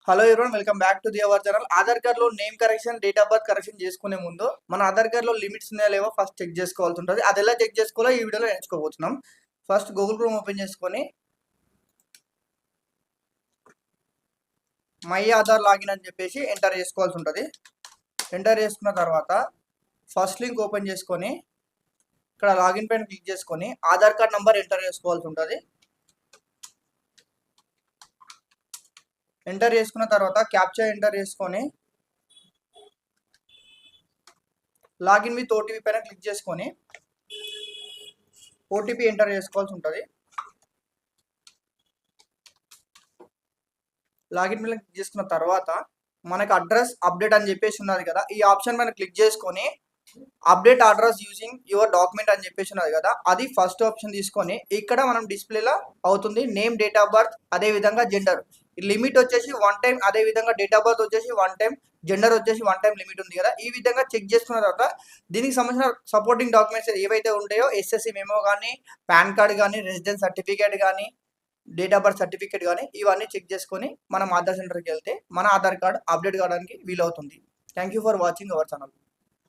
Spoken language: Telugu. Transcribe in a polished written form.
Hello everyone, welcome back to our channel. Aadhaar card లో name correction, date of birth correction చేసుకునే ముందు మన ఆధార్ కార్డ్ లో లిమిట్స్ ఉన్నాయా లేవో ఫస్ట్ చెక్ చేసుకోవాల్సి ఉంటుంది. అది ఎలా చెక్ చేసుకోవాలో ఈ వీడియోలో నేర్చుకోబోతున్నాం. ఫస్ట్ గూగుల్ క్రోమ్ ఓపెన్ చేసుకొని మై ఆధార్ లాగిన్ అని చెప్పేసి ఎంటర్ చేసుకోవాల్సి ఉంటుంది. ఎంటర్ చేసుకున్న తర్వాత ఫస్ట్ లింక్ ఓపెన్ చేసుకొని ఇక్కడ లాగిన్ పైన క్లిక్ చేసుకొని ఆధార్ కార్డ్ నంబర్ ఎంటర్ చేసుకోవాల్సి ఉంటుంది. ఎంటర్ చేసుకున్న తర్వాత క్యాప్చా ఎంటర్ చేసుకొని లాగిన్ విత్ ఓటీపీ పైన క్లిక్ చేసుకొని ఓటీపీ ఎంటర్ చేసుకోవాల్సి ఉంటుంది. లాగిన్ పైన క్లిక్ చేసుకున్న తర్వాత మనకు అడ్రస్ అప్డేట్ అని చెప్పేసి ఉన్నది కదా, ఈ ఆప్షన్ పైన క్లిక్ చేసుకొని update address using your document అని చెప్పేసి ఉన్నది కదా, అది ఫస్ట్ ఆప్షన్ తీసుకొని ఇక్కడ మనం డిస్ప్లేలో అవుతుంది నేమ్, డేట్ ఆఫ్ బర్త్, అదే విధంగా జెండర్. లిమిట్ వచ్చేసి 1 టైం, అదే విధంగా డేట్ ఆఫ్ బర్త్ వచ్చేసి 1 టైం, జెండర్ వచ్చేసి 1 టైం లిమిట్ ఉంది కదా. ఈ విధంగా చెక్ చేసుకున్న తర్వాత దీనికి సంబంధించిన సపోర్టింగ్ డాక్యుమెంట్స్ ఏవైతే ఉంటాయో ఎస్ఎస్సి మెమో కానీ, పాన్ కార్డ్ కానీ, రెసిడెన్స్ సర్టిఫికేట్ కానీ, డేట్ ఆఫ్ బర్త్ సర్టిఫికేట్ కానీ ఇవన్నీ చెక్ చేసుకొని మనం ఆధార్ సెంటర్కి వెళ్తే మన ఆధార్ కార్డ్ అప్డేట్ కావడానికి వీలవుతుంది. Thank you for watching our channel.